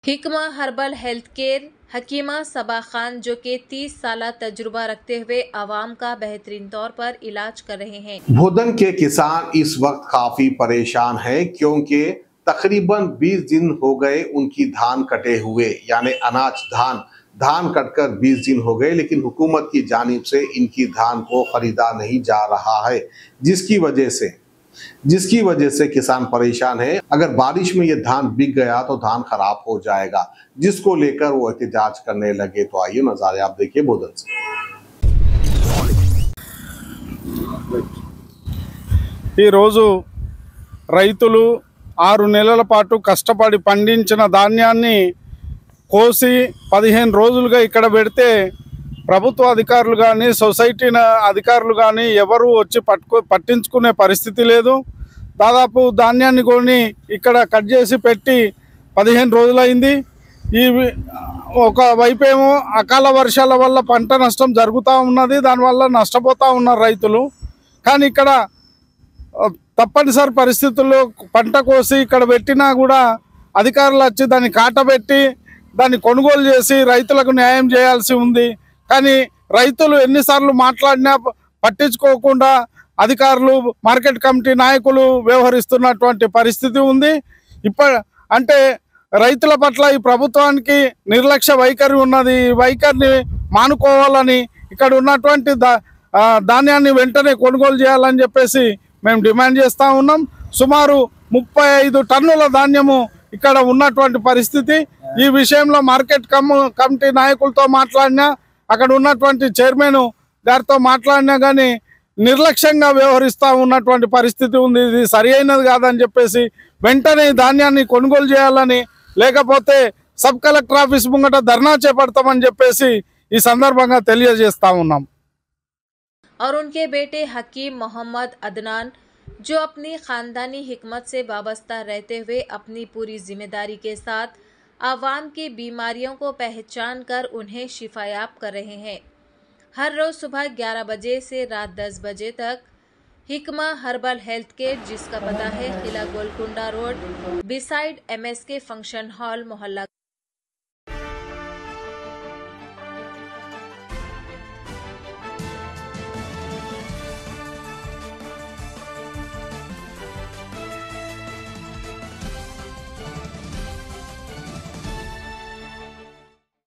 हिकमा herbal health care हकीमा सबा खान जो कि 30 साल तजुर्बा रखते हुए आवाम का बेहतरीन तौर पर इलाज कर रहे हैं। भोदन के किसान इस वक्त काफी परेशान हैं क्योंकि तकरीबन 20 दिन हो गए उनकी धान कटे हुए, यानी अनाज धान कटकर 20 दिन हो गए, लेकिन हुकूमत की जानिब से इनकी धान को खरीदा नहीं जा रहा है, जिसकी वजह से किसान परेशान है। अगर बारिश में ये धान बिक गया तो धान खराब हो जाएगा, जिसको लेकर वो एहतजाज करने लगे। तो आइए नजारे आप देखिए बोधन से। ఈ రోజు రైతులు 6 నెలల పాటు కష్టపడి పండించిన ధాన్యాన్ని కోసి 15 రోజులుగా ఇక్కడ పెడితే ప్రభుత్వ అధికారులు కానీ సొసైటీ అధికారులు కానీ ఎవరు వచ్చి పట్టించుకునే పరిస్థితి లేదు। దాదాపు ధాన్యాన్ని కొని ఇక్కడ కట్ చేసి పెట్టి 15 రోజులైంది। ఈ ఒక వైపేమో అకాల వర్షాల వల్ల పంట నష్టం జరుగుతూ ఉన్నది, దానివల్ల నష్టపోతూ ఉన్నారు రైతులు। కానీ ఇక్కడ తప్పనిసరి పరిస్థితుల్లో పంట కోసి ఇక్కడ పెట్టినా కూడా అధికారులు వచ్చి దాన్ని కాటబెట్టి దాన్ని కొనుగోలు చేసి రైతులకు న్యాయం చేయాల్సి ఉంది। కానీ రైతులు ఎన్నిసార్లు మాట్లాడినా పట్టించుకోకుండా అధికారులు మార్కెట్ కమిటీ నాయకులు వ్యవహరిస్తున్నటువంటి పరిస్థితి ఉంది। అంటే రైతుల పట్ల ఈ ప్రభుత్వానికి నిర్లక్ష్య వైఖరి ఉన్నది। ఈ వైఖరిని మానుకోవాలని ఇక్కడ ఉన్నటువంటి ధాన్యాన్ని వెంటనే కొనుగోలు చేయాలని చెప్పేసి మేము డిమాండ్ చేస్తూ ఉన్నాం। సుమారు 35 టన్నుల ధాన్యము ఇక్కడ ఉన్నటువంటి పరిస్థితి। ఈ విషయంలో మార్కెట్ కమిటీ నాయకులతో మాట్లాడినా, అక్కడ ఉన్నటువంటి చైర్మన్ గారితో మాట్లాడినా కానీ నిర్లక్ష్యంగా వ్యవహరిస్తూ ఉన్నటువంటి పరిస్థితి ఉంది। ఇది సరి అయినది కాదని చెప్పేసి వెంటనే ధాన్యాన్ని కొనుగోలు చేయాలని, లేకపోతే సబ్ కలెక్టర్ ఆఫీస్ ముంగట ధర్నా చేపడతామని చెప్పేసి ఈ సందర్భంగా తెలియజేస్తా ఉన్నాం। और उनके बेटे हकीम मोहम्मद अदनान जो अपनी खानदानी हिकमत से वाबस्ता रहते हुए अपनी पूरी जिम्मेदारी के साथ आवाम की बीमारियों को पहचान कर उन्हें शिफायाब कर रहे हैं। हर रोज़ सुबह 11 बजे से रात 10 बजे तक हिकमा हर्बल हेल्थ केयर, जिसका पता है किला Golconda road beside MSK function hall, मोहल्ला